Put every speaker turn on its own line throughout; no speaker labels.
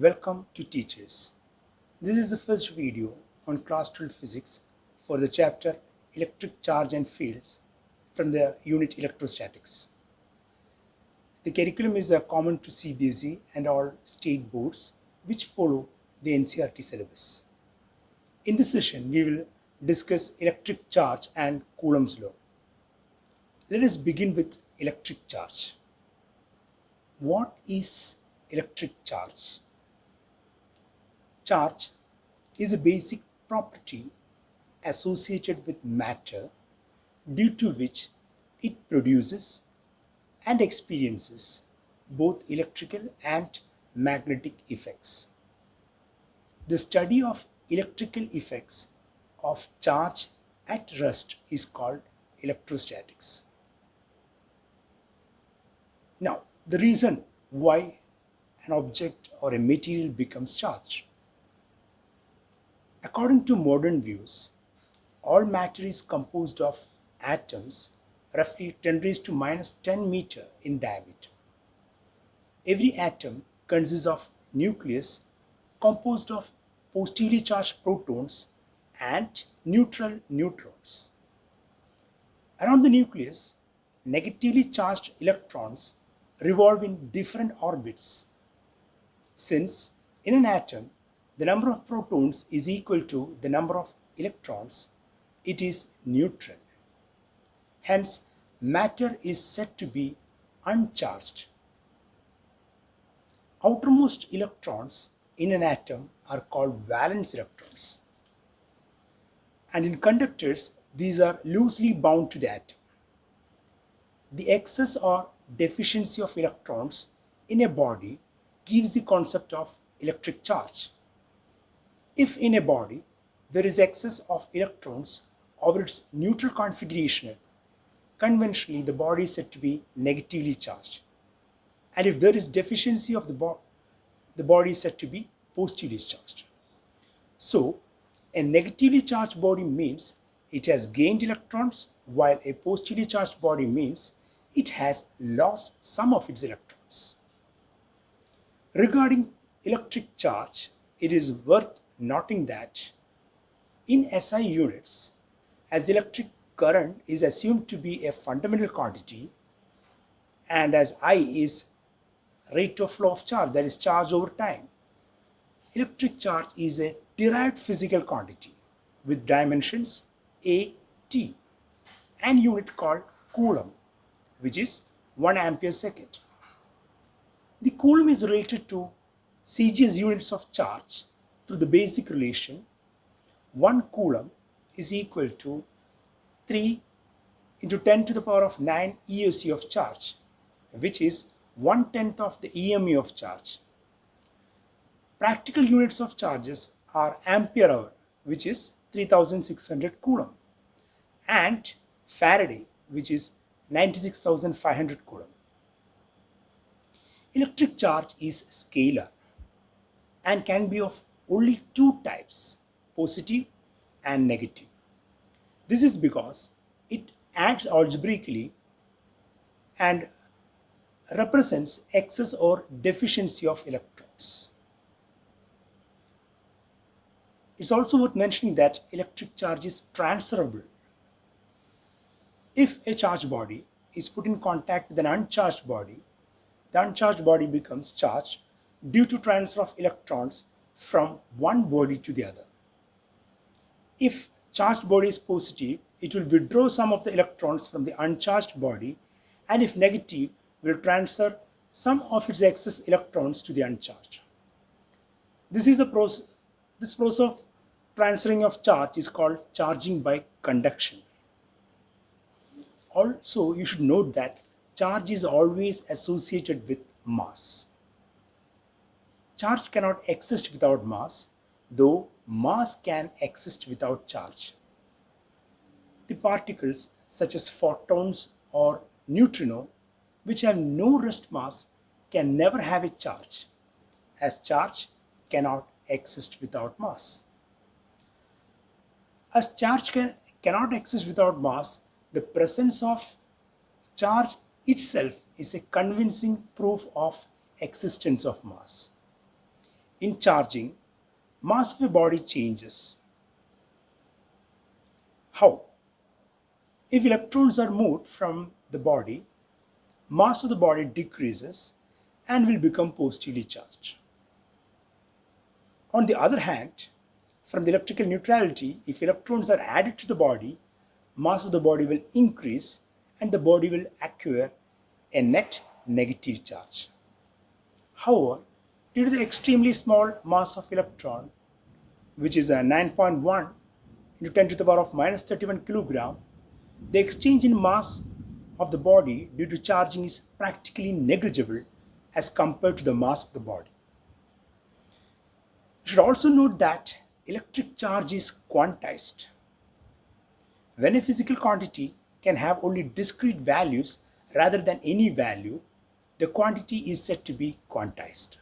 Welcome to Teachers. This is the first video on class 12 physics for the chapter Electric Charge and Fields from the unit Electrostatics. The curriculum is common to CBSE and all state boards which follow the NCERT syllabus. In this session, we will discuss electric charge and Coulomb's law. Let us begin with electric charge. What is electric charge? Charge is a basic property associated with matter due to which it produces and experiences both electrical and magnetic effects. The study of electrical effects of charge at rest is called electrostatics. Now, the reason why an object or a material becomes charged. According to modern views, all matter is composed of atoms roughly 10 raised to minus 10 meter in diameter. Every atom consists of nucleus composed of positively charged protons and neutral neutrons. Around the nucleus, negatively charged electrons revolve in different orbits. Since in an atom, the number of protons is equal to the number of electrons, it is neutral. Hence, matter is said to be uncharged. Outermost electrons in an atom are called valence electrons. And in conductors, these are loosely bound to the atom. The excess or deficiency of electrons in a body gives the concept of electric charge. If in a body there is excess of electrons over its neutral configuration, conventionally the body is said to be negatively charged. And if there is deficiency of the body is said to be positively charged. So, a negatively charged body means it has gained electrons, while a positively charged body means it has lost some of its electrons. Regarding electric charge, it is worth noting that in SI units, as electric current is assumed to be a fundamental quantity, and as I is rate of flow of charge, that is charge over time, electric charge is a derived physical quantity with dimensions A, T, and unit called Coulomb, which is 1 ampere second. The Coulomb is related to CGS units of charge through the basic relation 1 Coulomb is equal to 3 into 10 to the power of 9 EOC of charge, which is 1/10 of the EME of charge. Practical units of charges are ampere hour, which is 3600 Coulomb, and Faraday, which is 96,500 Coulomb. Electric charge is scalar and can be of only two types, positive and negative. This is because it acts algebraically and represents excess or deficiency of electrons. It's also worth mentioning that electric charge is transferable. If a charged body is put in contact with an uncharged body, the uncharged body becomes charged due to transfer of electrons from one body to the other. If charged body is positive, it will withdraw some of the electrons from the uncharged body, and if negative, will transfer some of its excess electrons to the uncharged. This process of transferring of charge is called charging by conduction. Also, you should note that charge is always associated with mass. Charge cannot exist without mass, though mass can exist without charge. The particles such as photons or neutrino, which have no rest mass, can never have a charge, as charge cannot exist without mass. As charge cannot exist without mass, the presence of charge itself is a convincing proof of existence of mass. In charging, mass of a body changes. How? If electrons are moved from the body, mass of the body decreases and will become positively charged. On the other hand, from the electrical neutrality, if electrons are added to the body, mass of the body will increase and the body will acquire a net negative charge. However, due to the extremely small mass of electron, which is a 9.1 into 10 to the power of minus 31 kilogram, the exchange in mass of the body due to charging is practically negligible as compared to the mass of the body. You should also note that electric charge is quantized. When a physical quantity can have only discrete values rather than any value, the quantity is said to be quantized.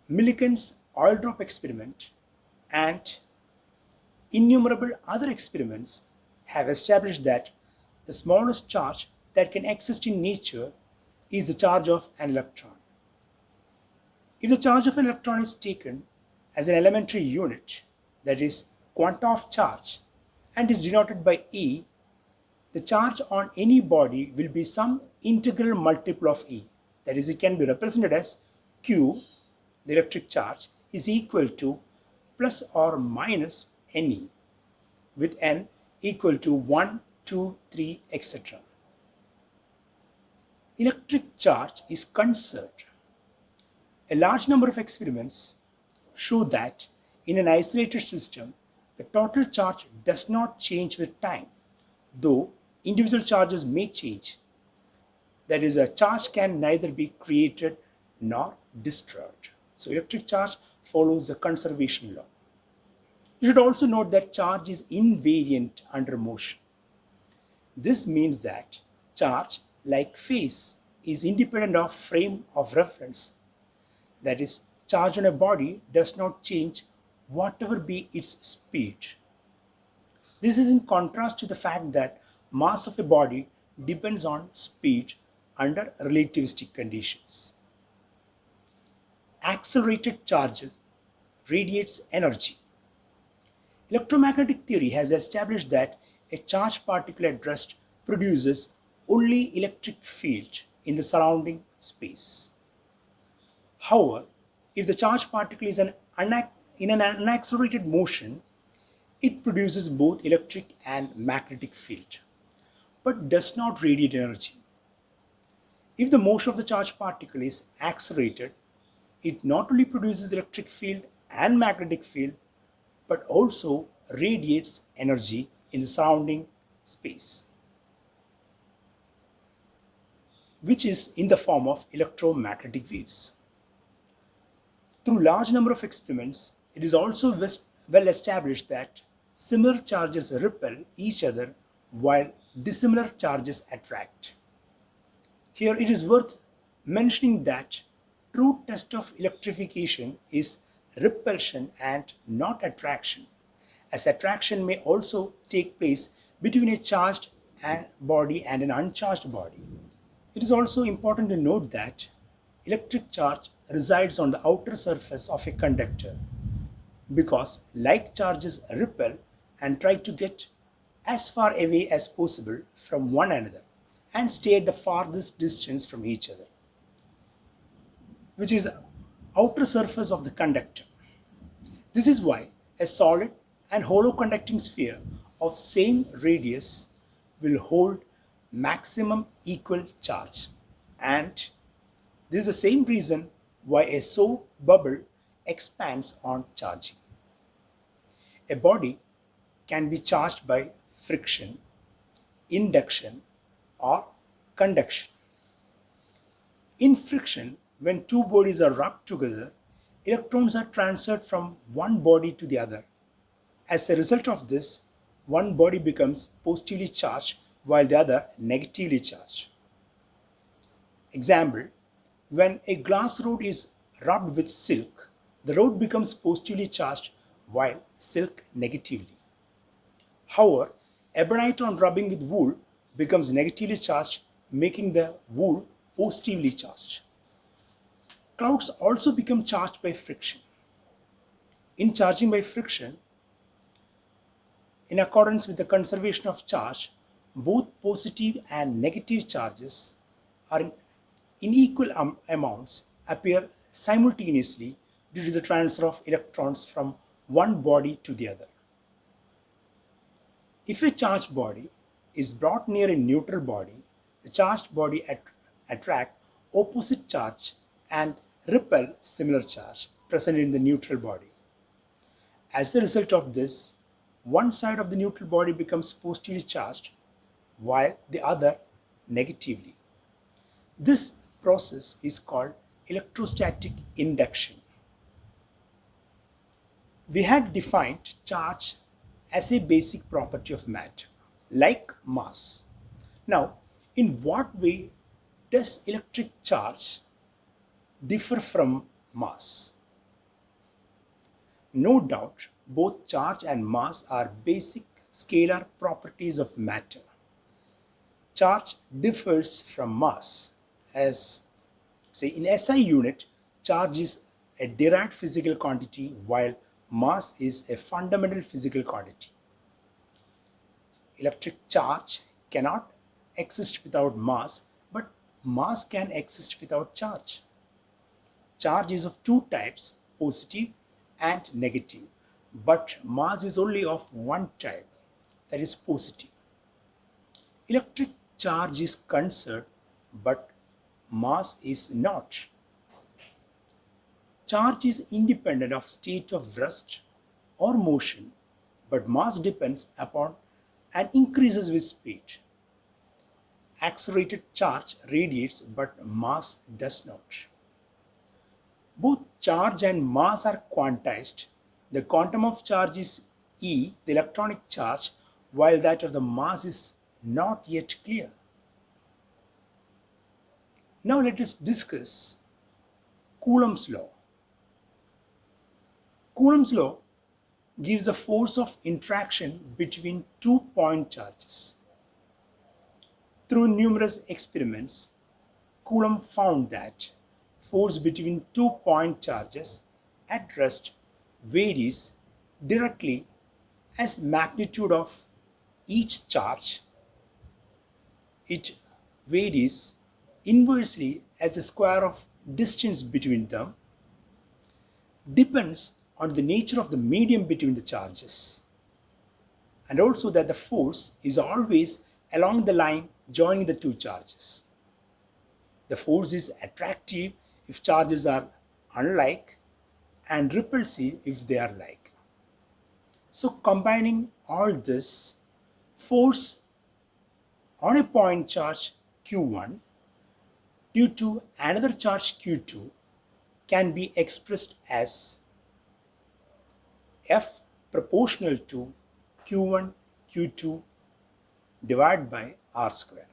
Millikan's oil drop experiment and innumerable other experiments have established that the smallest charge that can exist in nature is the charge of an electron. If the charge of an electron is taken as an elementary unit, that is quanta of charge, and is denoted by E, the charge on any body will be some integral multiple of E. That is, it can be represented as Q, the electric charge, is equal to plus or minus Ne, with N equal to 1, 2, 3, etc. Electric charge is conserved. A large number of experiments show that in an isolated system, the total charge does not change with time, though individual charges may change. That is, a charge can neither be created nor destroyed. So electric charge follows the conservation law. You should also note that charge is invariant under motion. This means that charge, like phase, is independent of frame of reference. That is, charge on a body does not change whatever be its speed. This is in contrast to the fact that mass of a body depends on speed under relativistic conditions. Accelerated charges radiates energy. Electromagnetic theory has established that a charged particle at rest produces only electric field in the surrounding space. However, if the charged particle is in an unaccelerated motion, it produces both electric and magnetic field, but does not radiate energy. If the motion of the charged particle is accelerated, it not only produces electric field and magnetic field, but also radiates energy in the surrounding space, which is in the form of electromagnetic waves. Through large number of experiments, it is also well established that similar charges repel each other while dissimilar charges attract. Here it is worth mentioning that true test of electrification is repulsion and not attraction, as attraction may also take place between a charged body and an uncharged body. It is also important to note that electric charge resides on the outer surface of a conductor because like charges repel and try to get as far away as possible from one another and stay at the farthest distance from each other, which is the outer surface of the conductor. This is why a solid and hollow conducting sphere of same radius will hold maximum equal charge, and this is the same reason why a soap bubble expands on charging. A body can be charged by friction, induction, or conduction. In friction, when two bodies are rubbed together, electrons are transferred from one body to the other. As a result of this, one body becomes positively charged while the other negatively charged. Example, when a glass rod is rubbed with silk, the rod becomes positively charged while silk negatively. However, ebonite on rubbing with wool becomes negatively charged, making the wool positively charged. Clouds also become charged by friction. In charging by friction, in accordance with the conservation of charge, both positive and negative charges are in equal amounts appear simultaneously due to the transfer of electrons from one body to the other. If a charged body is brought near a neutral body, the charged body attract opposite charge and repel similar charge present in the neutral body. As a result of this, one side of the neutral body becomes positively charged while the other negatively. This process is called electrostatic induction. We had defined charge as a basic property of matter, like mass. Now, in what way does electric charge differ from mass? No doubt, both charge and mass are basic scalar properties of matter. Charge differs from mass as, say, in SI unit, charge is a derived physical quantity while mass is a fundamental physical quantity. Electric charge cannot exist without mass, but mass can exist without charge. Charge is of two types, positive and negative, but mass is only of one type, that is positive. Electric charge is conserved, but mass is not. Charge is independent of state of rest or motion, but mass depends upon and increases with speed. Accelerated charge radiates, but mass does not. Both charge and mass are quantized. The quantum of charge is E, the electronic charge, while that of the mass is not yet clear. Now let us discuss Coulomb's law. Coulomb's law gives a force of interaction between two point charges. Through numerous experiments, Coulomb found that force between 2 point charges at rest varies directly as magnitude of each charge. It varies inversely as the square of distance between them, depends on the nature of the medium between the charges, and also that the force is always along the line joining the two charges. The force is attractive if charges are unlike and repulsive if they are like. So combining all this, force on a point charge Q1 due to another charge Q2 can be expressed as F proportional to Q1 Q2 divided by R square.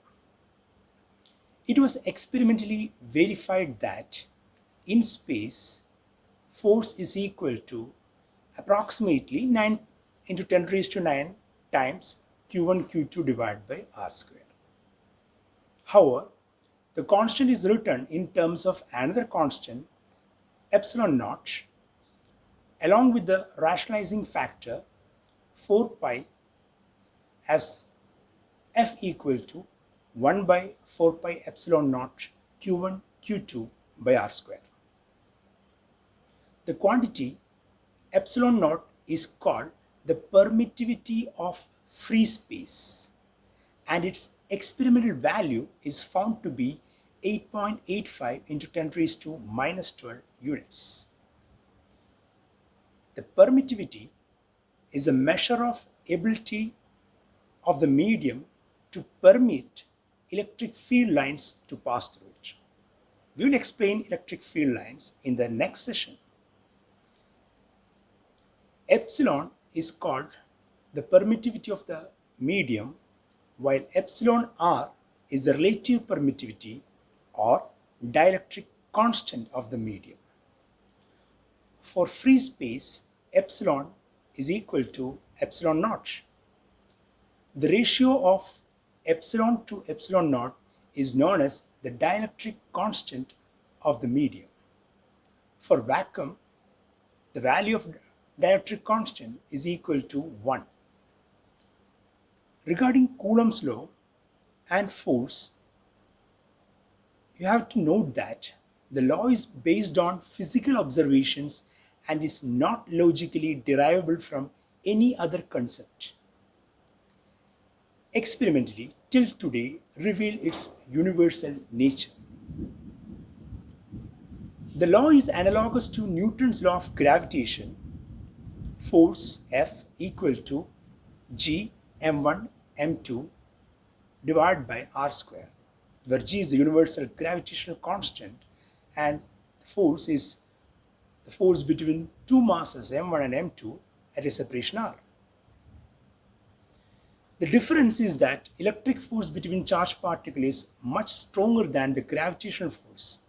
It was experimentally verified that in space, force is equal to approximately 9 into 10 raised to 9 times Q1 Q2 divided by R square. However, the constant is written in terms of another constant, epsilon naught, along with the rationalizing factor 4 pi as F equal to 1 by 4 pi epsilon naught Q1 Q2 by R square. The quantity epsilon naught is called the permittivity of free space, and its experimental value is found to be 8.85 into 10 raised to minus 12 units. The permittivity is a measure of ability of the medium to permit electric field lines to pass through it. We will explain electric field lines in the next session. Epsilon is called the permittivity of the medium, while epsilon r is the relative permittivity or dielectric constant of the medium. For free space, epsilon is equal to epsilon naught. The ratio of epsilon to epsilon naught is known as the dielectric constant of the medium. For vacuum, the value of dielectric constant is equal to 1. Regarding Coulomb's law and force, you have to note that the law is based on physical observations and is not logically derivable from any other concept. Experimentally, till today, reveal its universal nature. The law is analogous to Newton's law of gravitation. Force F equal to G m1 m2 divided by r square, where G is the universal gravitational constant and force is the force between two masses m1 and m2 at a separation r. The difference is that electric force between charged particles is much stronger than the gravitational force.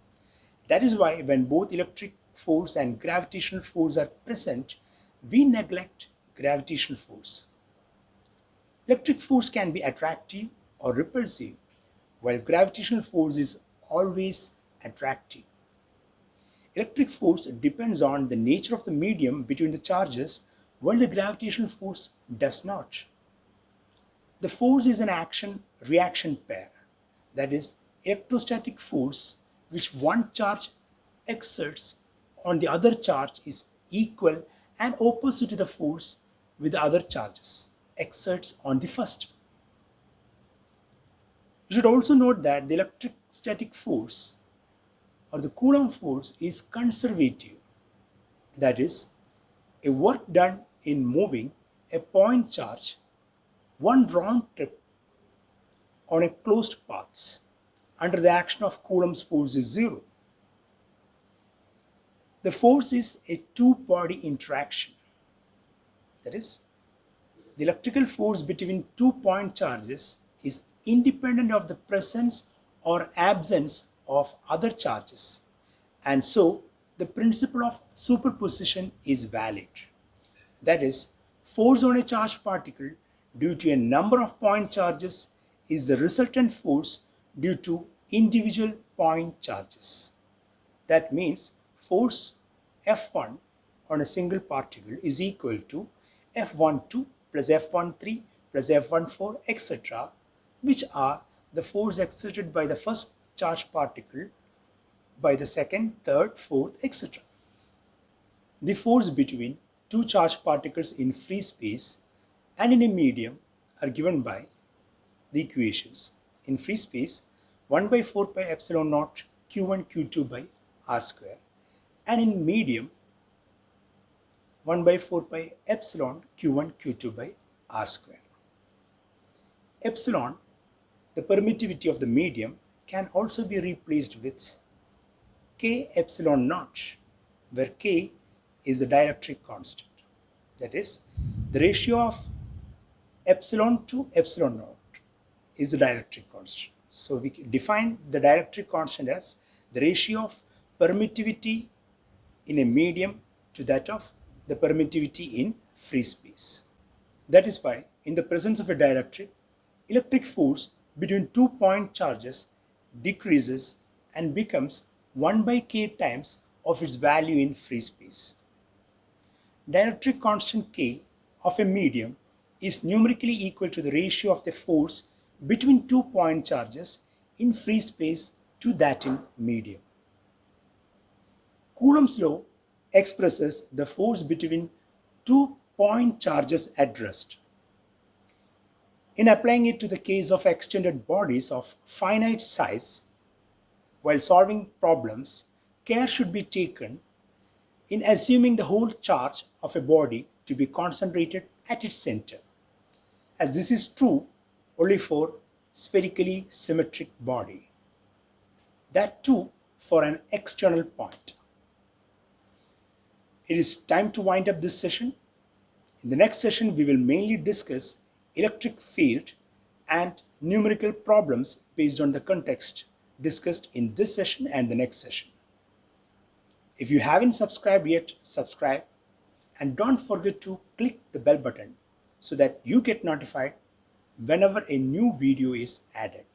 That is why when both electric force and gravitational force are present, we neglect gravitational force. Electric force can be attractive or repulsive, while gravitational force is always attractive. Electric force depends on the nature of the medium between the charges, while the gravitational force does not. The force is an action-reaction pair, that is, electrostatic force which one charge exerts on the other charge is equal and opposite to the force with the other charges exerts on the first. You should also note that the electrostatic force or the Coulomb force is conservative, that is, a work done in moving a point charge one round trip on a closed path under the action of Coulomb's force is 0. The force is a two-body interaction. That is, the electrical force between 2 point charges is independent of the presence or absence of other charges, and so the principle of superposition is valid. That is, force on a charged particle due to a number of point charges is the resultant force due to individual point charges. That means force F1 on a single particle is equal to F12 plus F13 plus F14, etc., which are the force exerted by the first charged particle by the second, third, fourth, etc. The force between two charged particles in free space and in a medium are given by the equations. In free space, 1 by 4 pi epsilon naught q1 q2 by r square, and in medium 1 by 4 pi epsilon q1 q2 by r square. Epsilon, the permittivity of the medium, can also be replaced with k epsilon naught, where k is the dielectric constant. That is, the ratio of epsilon to epsilon naught is the dielectric constant. So we define the dielectric constant as the ratio of permittivity in a medium to that of the permittivity in free space. That is why in the presence of a dielectric, electric force between 2 point charges decreases and becomes 1 by k times of its value in free space. Dielectric constant k of a medium is numerically equal to the ratio of the force between 2 point charges in free space to that in medium. Coulomb's law expresses the force between 2 point charges at rest. In applying it to the case of extended bodies of finite size, while solving problems, care should be taken in assuming the whole charge of a body to be concentrated at its center, as this is true only for spherically symmetric body, that too for an external point. It is time to wind up this session. In the next session, we will mainly discuss electric field and numerical problems based on the context discussed in this session and the next session. If you haven't subscribed yet, subscribe, and don't forget to click the bell button so that you get notified whenever a new video is added.